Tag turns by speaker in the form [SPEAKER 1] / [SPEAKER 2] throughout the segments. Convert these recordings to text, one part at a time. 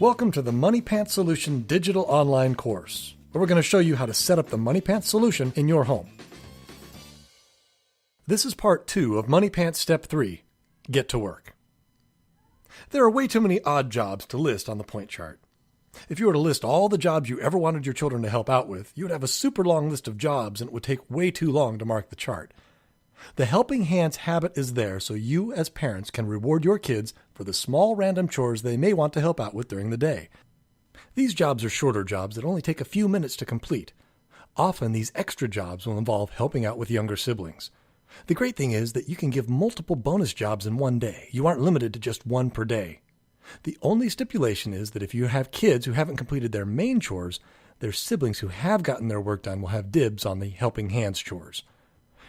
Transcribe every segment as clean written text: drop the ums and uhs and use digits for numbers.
[SPEAKER 1] Welcome to the Moneypants Solution digital online course, where we're going to show you how to set up the Moneypants solution in your home. This is part 2 of Moneypants Step 3, Get to Work. There are way too many odd jobs to list on the point chart. If you were to list all the jobs you ever wanted your children to help out with, you would have a super long list of jobs and it would take way too long to mark the chart. The helping hands habit is there so you as parents can reward your kids for the small random chores they may want to help out with during the day. These jobs are shorter jobs that only take a few minutes to complete. Often these extra jobs will involve helping out with younger siblings. The great thing is that you can give multiple bonus jobs in one day. You aren't limited to just one per day. The only stipulation is that if you have kids who haven't completed their main chores, their siblings who have gotten their work done will have dibs on the helping hands chores.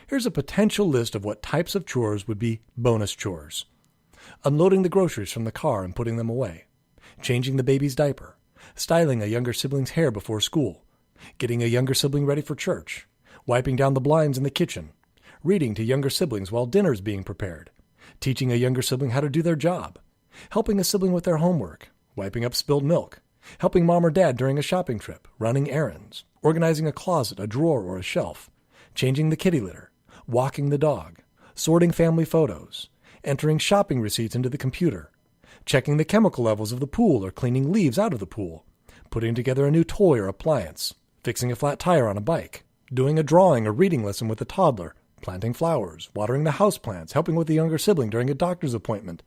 [SPEAKER 1] Here's a potential list of what types of chores would be bonus chores. Unloading the groceries from the car and putting them away. Changing the baby's diaper. Styling a younger sibling's hair before school. Getting a younger sibling ready for church. Wiping down the blinds in the kitchen. Reading to younger siblings while dinner's being prepared. Teaching a younger sibling how to do their job. Helping a sibling with their homework. Wiping up spilled milk. Helping mom or dad during a shopping trip. Running errands. Organizing a closet, a drawer, or a shelf. Changing the kitty litter. Walking the dog, sorting family photos, entering shopping receipts into the computer, checking the chemical levels of the pool or cleaning leaves out of the pool, putting together a new toy or appliance, fixing a flat tire on a bike, doing a drawing or reading lesson with a toddler, planting flowers, watering the houseplants, helping with the younger sibling during a doctor's appointment,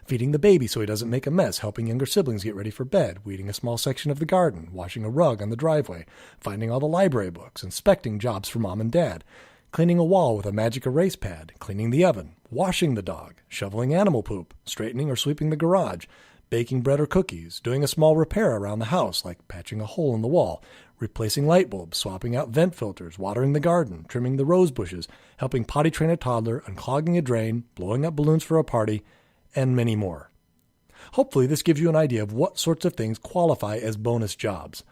[SPEAKER 1] feeding the baby so he doesn't make a mess, helping younger siblings get ready for bed, weeding a small section of the garden, washing a rug on the driveway, finding all the library books, inspecting jobs for mom and dad, cleaning a wall with a magic erase pad, cleaning the oven, washing the dog, shoveling animal poop, straightening or sweeping the garage, baking bread or cookies, doing a small repair around the house like patching a hole in the wall, replacing light bulbs, swapping out vent filters, watering the garden, trimming the rose bushes, helping potty train a toddler, unclogging a drain, blowing up balloons for a party, and many more. Hopefully this gives you an idea of what sorts of things qualify as bonus jobs.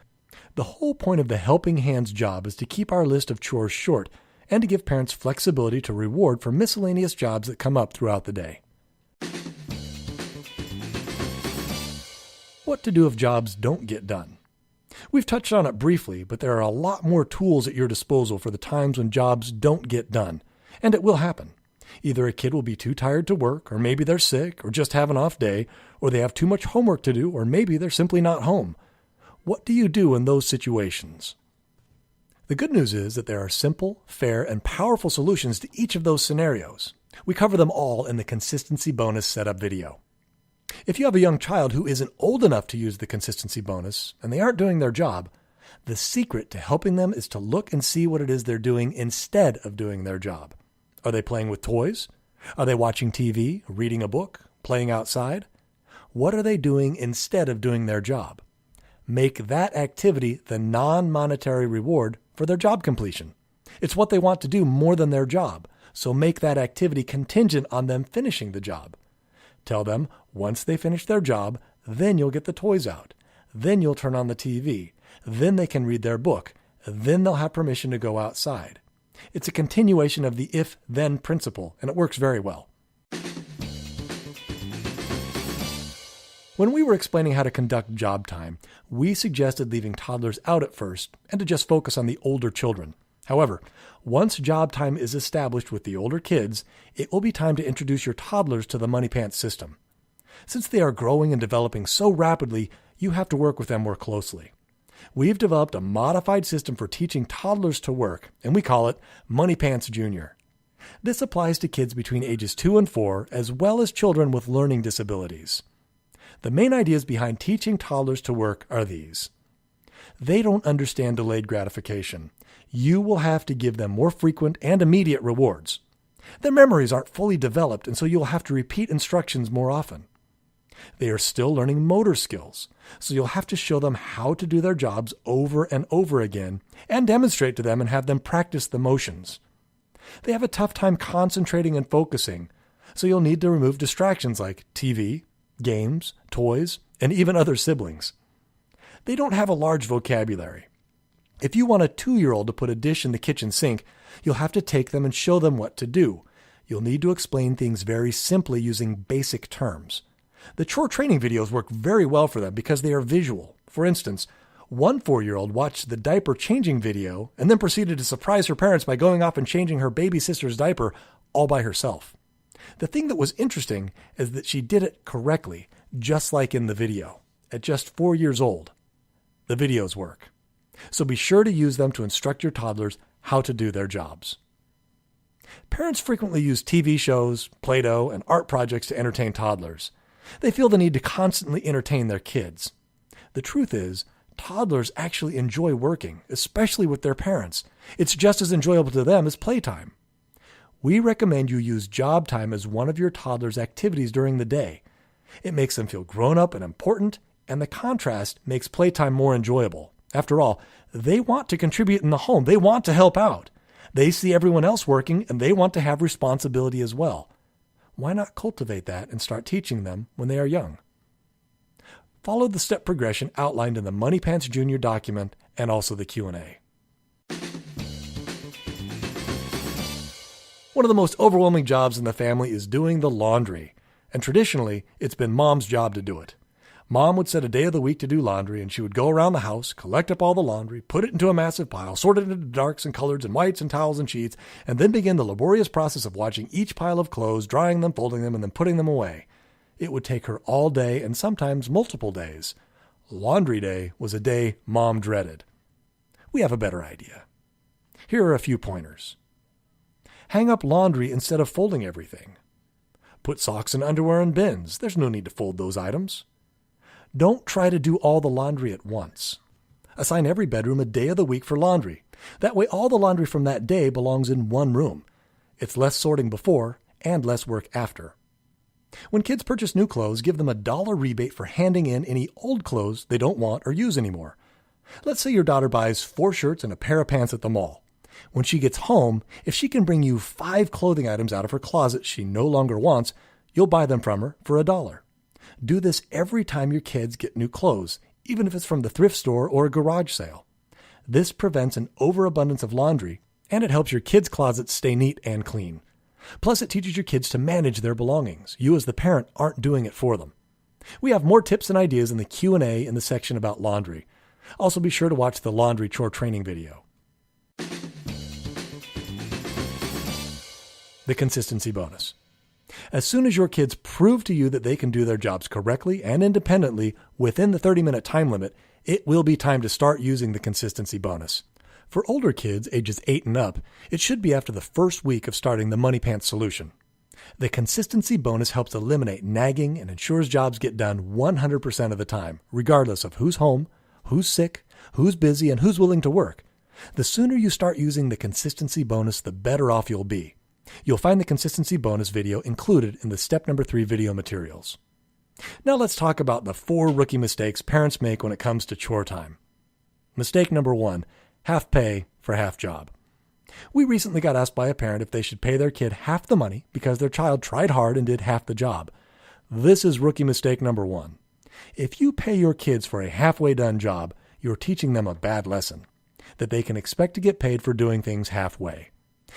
[SPEAKER 1] The whole point of the helping hands job is to keep our list of chores short and to give parents flexibility to reward for miscellaneous jobs that come up throughout the day. What to do if jobs don't get done? We've touched on it briefly, but there are a lot more tools at your disposal for the times when jobs don't get done, and it will happen. Either a kid will be too tired to work, or maybe they're sick, or just have an off day, or they have too much homework to do, or maybe they're simply not home. What do you do in those situations? The good news is that there are simple, fair, and powerful solutions to each of those scenarios. We cover them all in the Consistency Bonus Setup video. If you have a young child who isn't old enough to use the Consistency Bonus, and they aren't doing their job, the secret to helping them is to look and see what it is they're doing instead of doing their job. Are they playing with toys? Are they watching TV, reading a book, playing outside? What are they doing instead of doing their job? Make that activity the non-monetary reward for their job completion. It's what they want to do more than their job, so make that activity contingent on them finishing the job. Tell them once they finish their job, then you'll get the toys out. Then you'll turn on the TV. Then they can read their book. Then they'll have permission to go outside. It's a continuation of the if-then principle, and it works very well. When we were explaining how to conduct job time, we suggested leaving toddlers out at first and to just focus on the older children. However, once job time is established with the older kids, it will be time to introduce your toddlers to the Moneypants system. Since they are growing and developing so rapidly, you have to work with them more closely. We've developed a modified system for teaching toddlers to work, and we call it Moneypants Junior. This applies to kids between ages 2 and 4, as well as children with learning disabilities. The main ideas behind teaching toddlers to work are these. They don't understand delayed gratification. You will have to give them more frequent and immediate rewards. Their memories aren't fully developed, and so you'll have to repeat instructions more often. They are still learning motor skills, so you'll have to show them how to do their jobs over and over again and demonstrate to them and have them practice the motions. They have a tough time concentrating and focusing, so you'll need to remove distractions like TV, games, toys, and even other siblings. They don't have a large vocabulary. If you want a 2-year-old to put a dish in the kitchen sink, you'll have to take them and show them what to do. You'll need to explain things very simply using basic terms. The chore training videos work very well for them because they are visual. For instance, one 4-year-old watched the diaper changing video and then proceeded to surprise her parents by going off and changing her baby sister's diaper all by herself. The thing that was interesting is that she did it correctly, just like in the video, at just 4 years old. The videos work. So be sure to use them to instruct your toddlers how to do their jobs. Parents frequently use TV shows, Play-Doh, and art projects to entertain toddlers. They feel the need to constantly entertain their kids. The truth is, toddlers actually enjoy working, especially with their parents. It's just as enjoyable to them as playtime. We recommend you use job time as one of your toddler's activities during the day. It makes them feel grown up and important, and the contrast makes playtime more enjoyable. After all, they want to contribute in the home. They want to help out. They see everyone else working, and they want to have responsibility as well. Why not cultivate that and start teaching them when they are young? Follow the step progression outlined in the Moneypants Junior document and also the Q&A. One of the most overwhelming jobs in the family is doing the laundry, and traditionally, it's been Mom's job to do it. Mom would set a day of the week to do laundry, and she would go around the house, collect up all the laundry, put it into a massive pile, sort it into darks and colors and whites and towels and sheets, and then begin the laborious process of watching each pile of clothes, drying them, folding them, and then putting them away. It would take her all day and sometimes multiple days. Laundry day was a day Mom dreaded. We have a better idea. Here are a few pointers. Hang up laundry instead of folding everything. Put socks and underwear in bins. There's no need to fold those items. Don't try to do all the laundry at once. Assign every bedroom a day of the week for laundry. That way all the laundry from that day belongs in one room. It's less sorting before and less work after. When kids purchase new clothes, give them $1 rebate for handing in any old clothes they don't want or use anymore. Let's say your daughter buys 4 shirts and a pair of pants at the mall. When she gets home, if she can bring you 5 clothing items out of her closet she no longer wants, you'll buy them from her for $1. Do this every time your kids get new clothes, even if it's from the thrift store or a garage sale. This prevents an overabundance of laundry, and it helps your kids' closets stay neat and clean. Plus, it teaches your kids to manage their belongings. You as the parent aren't doing it for them. We have more tips and ideas in the Q&A in the section about laundry. Also, be sure to watch the laundry chore training video. The consistency bonus. As soon as your kids prove to you that they can do their jobs correctly and independently within the 30-minute time limit, it will be time to start using the consistency bonus. For older kids, ages 8 and up, it should be after the first week of starting the Moneypants solution. The consistency bonus helps eliminate nagging and ensures jobs get done 100% of the time, regardless of who's home, who's sick, who's busy, and who's willing to work. The sooner you start using the consistency bonus, the better off you'll be. You'll find the consistency bonus video included in the step number 3 video materials. Now let's talk about the 4 rookie mistakes parents make when it comes to chore time. Mistake number 1, half pay for half job. We recently got asked by a parent if they should pay their kid half the money because their child tried hard and did half the job. This is rookie mistake number 1. If you pay your kids for a halfway done job, you're teaching them a bad lesson, that they can expect to get paid for doing things halfway.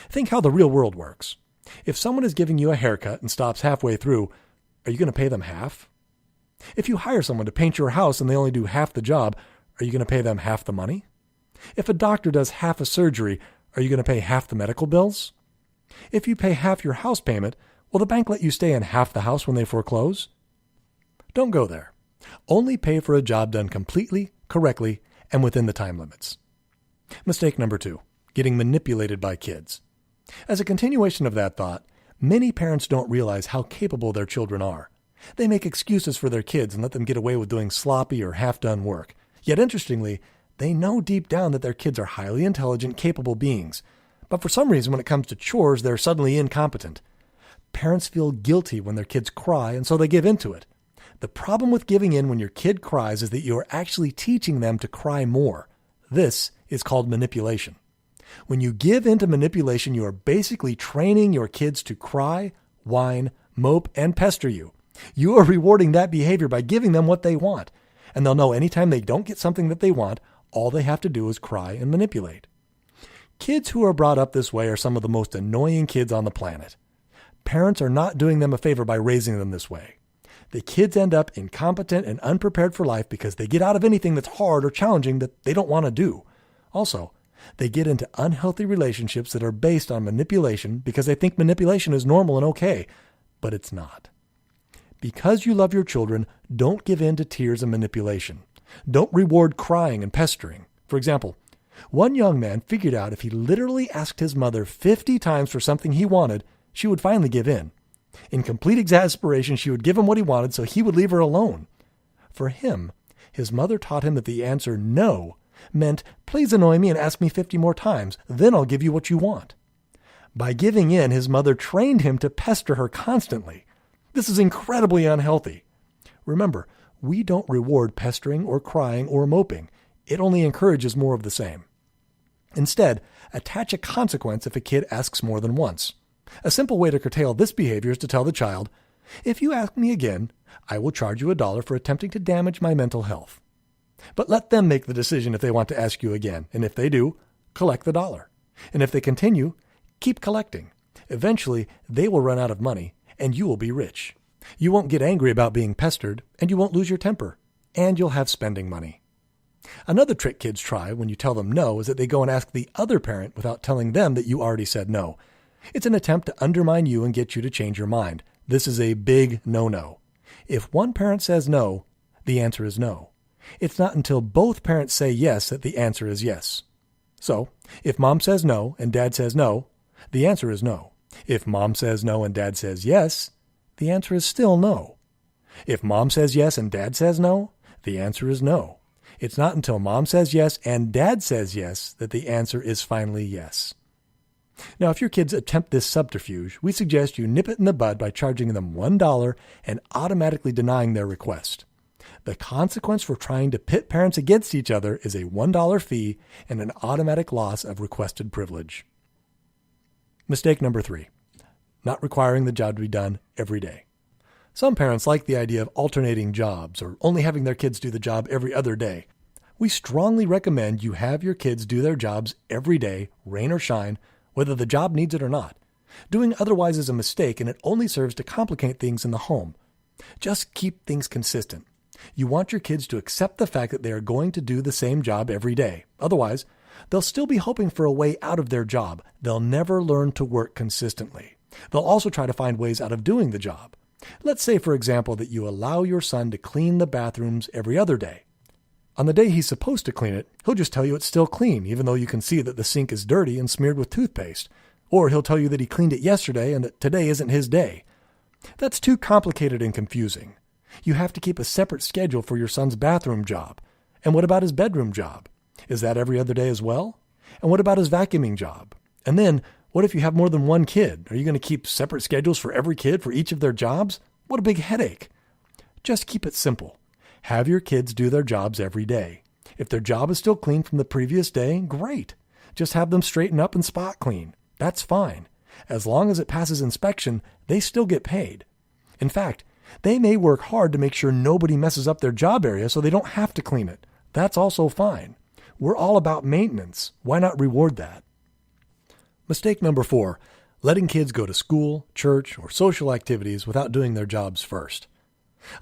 [SPEAKER 1] Think how the real world works. If someone is giving you a haircut and stops halfway through, are you going to pay them half? If you hire someone to paint your house and they only do half the job, are you going to pay them half the money? If a doctor does half a surgery, are you going to pay half the medical bills? If you pay half your house payment, will the bank let you stay in half the house when they foreclose? Don't go there. Only pay for a job done completely, correctly, and within the time limits. Mistake number 2, getting manipulated by kids. As a continuation of that thought, many parents don't realize how capable their children are. They make excuses for their kids and let them get away with doing sloppy or half-done work. Yet interestingly, they know deep down that their kids are highly intelligent, capable beings. But for some reason, when it comes to chores, they're suddenly incompetent. Parents feel guilty when their kids cry, and so they give in to it. The problem with giving in when your kid cries is that you are actually teaching them to cry more. This is called manipulation. When you give in to manipulation, you are basically training your kids to cry, whine, mope, and pester you. You are rewarding that behavior by giving them what they want. And they'll know anytime they don't get something that they want, all they have to do is cry and manipulate. Kids who are brought up this way are some of the most annoying kids on the planet. Parents are not doing them a favor by raising them this way. The kids end up incompetent and unprepared for life because they get out of anything that's hard or challenging that they don't want to do. Also, they get into unhealthy relationships that are based on manipulation because they think manipulation is normal and okay, but it's not. Because you love your children, don't give in to tears and manipulation. Don't reward crying and pestering. For example, one young man figured out if he literally asked his mother 50 times for something he wanted, she would finally give in. In complete exasperation, she would give him what he wanted so he would leave her alone. For him, his mother taught him that the answer no meant, please annoy me and ask me 50 more times, then I'll give you what you want. By giving in, his mother trained him to pester her constantly. This is incredibly unhealthy. Remember, we don't reward pestering or crying or moping. It only encourages more of the same. Instead, attach a consequence if a kid asks more than once. A simple way to curtail this behavior is to tell the child, if you ask me again, I will charge you $1 for attempting to damage my mental health. But let them make the decision if they want to ask you again, and if they do, collect the $1. And if they continue, keep collecting. Eventually, they will run out of money, and you will be rich. You won't get angry about being pestered, and you won't lose your temper, and you'll have spending money. Another trick kids try when you tell them no is that they go and ask the other parent without telling them that you already said no. It's an attempt to undermine you and get you to change your mind. This is a big no-no. If one parent says no, the answer is no. It's not until both parents say yes that the answer is yes. So, if mom says no and dad says no, the answer is no. If mom says no and dad says yes, the answer is still no. If mom says yes and dad says no, the answer is no. It's not until mom says yes and dad says yes that the answer is finally yes. Now, if your kids attempt this subterfuge, we suggest you nip it in the bud by charging them $1 and automatically denying their request. The consequence for trying to pit parents against each other is a $1 fee and an automatic loss of requested privilege. Mistake number 3, not requiring the job to be done every day. Some parents like the idea of alternating jobs or only having their kids do the job every other day. We strongly recommend you have your kids do their jobs every day, rain or shine, whether the job needs it or not. Doing otherwise is a mistake, and it only serves to complicate things in the home. Just keep things consistent. You want your kids to accept the fact that they are going to do the same job every day. Otherwise, they'll still be hoping for a way out of their job. They'll never learn to work consistently. They'll also try to find ways out of doing the job. Let's say, for example, that you allow your son to clean the bathrooms every other day. On the day he's supposed to clean it, he'll just tell you it's still clean, even though you can see that the sink is dirty and smeared with toothpaste. Or he'll tell you that he cleaned it yesterday and that today isn't his day. That's too complicated and confusing. You have to keep a separate schedule for your son's bathroom job. And what about his bedroom job? Is that every other day as well? And what about his vacuuming job? And then, what if you have more than one kid? Are you going to keep separate schedules for every kid for each of their jobs? What a big headache. Just keep it simple. Have your kids do their jobs every day. If their job is still clean from the previous day, great. Just have them straighten up and spot clean. That's fine. As long as it passes inspection, they still get paid. In fact, they may work hard to make sure nobody messes up their job area so they don't have to clean it. That's also fine. We're all about maintenance. Why not reward that? Mistake number 4, letting kids go to school, church, or social activities without doing their jobs first.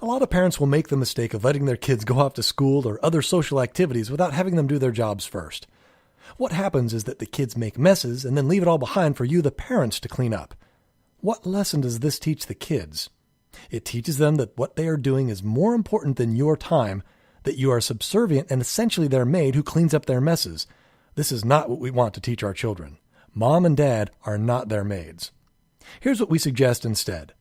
[SPEAKER 1] A lot of parents will make the mistake of letting their kids go off to school or other social activities without having them do their jobs first. What happens is that the kids make messes and then leave it all behind for you, the parents, to clean up. What lesson does this teach the kids? It teaches them that what they are doing is more important than your time, that you are subservient and essentially their maid who cleans up their messes. This is not what we want to teach our children. Mom and dad are not their maids. Here's what we suggest instead.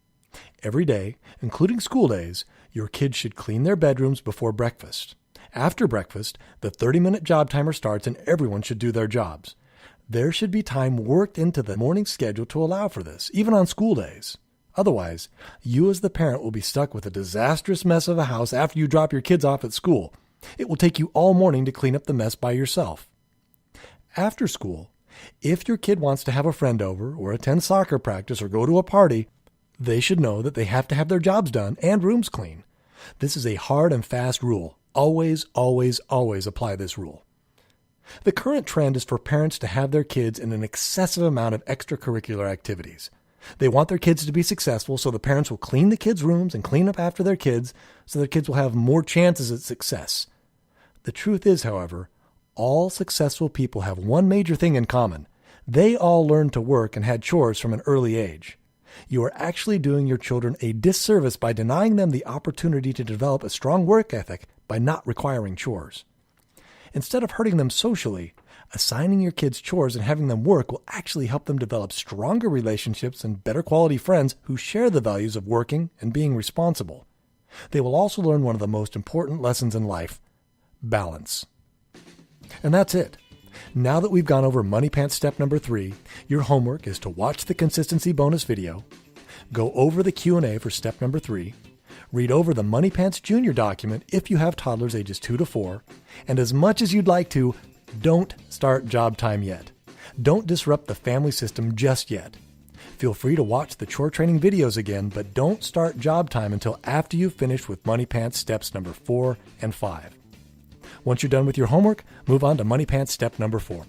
[SPEAKER 1] Every day, including school days, your kids should clean their bedrooms before breakfast. After breakfast, the 30-minute job timer starts and everyone should do their jobs. There should be time worked into the morning schedule to allow for this, even on school days. Otherwise, you as the parent will be stuck with a disastrous mess of a house after you drop your kids off at school. It will take you all morning to clean up the mess by yourself. After school, if your kid wants to have a friend over or attend soccer practice or go to a party, they should know that they have to have their jobs done and rooms clean. This is a hard and fast rule. Always, always, always apply this rule. The current trend is for parents to have their kids in an excessive amount of extracurricular activities. They want their kids to be successful, so the parents will clean the kids' rooms and clean up after their kids so their kids will have more chances at success. The truth is, however, all successful people have one major thing in common. They all learned to work and had chores from an early age. You are actually doing your children a disservice by denying them the opportunity to develop a strong work ethic by not requiring chores. Instead of hurting them socially, assigning your kids chores and having them work will actually help them develop stronger relationships and better quality friends who share the values of working and being responsible. They will also learn one of the most important lessons in life: balance. And that's it. Now that we've gone over Moneypants step number 3, your homework is to watch the consistency bonus video, go over the Q&A for step number 3, read over the Moneypants Junior document if you have toddlers ages 2 to 4, and as much as you'd like to, don't start job time yet. Don't disrupt the family system just yet. Feel free to watch the chore training videos again, but don't start job time until after you've finished with Moneypants steps number 4 and 5. Once you're done with your homework, move on to Moneypants step number 4.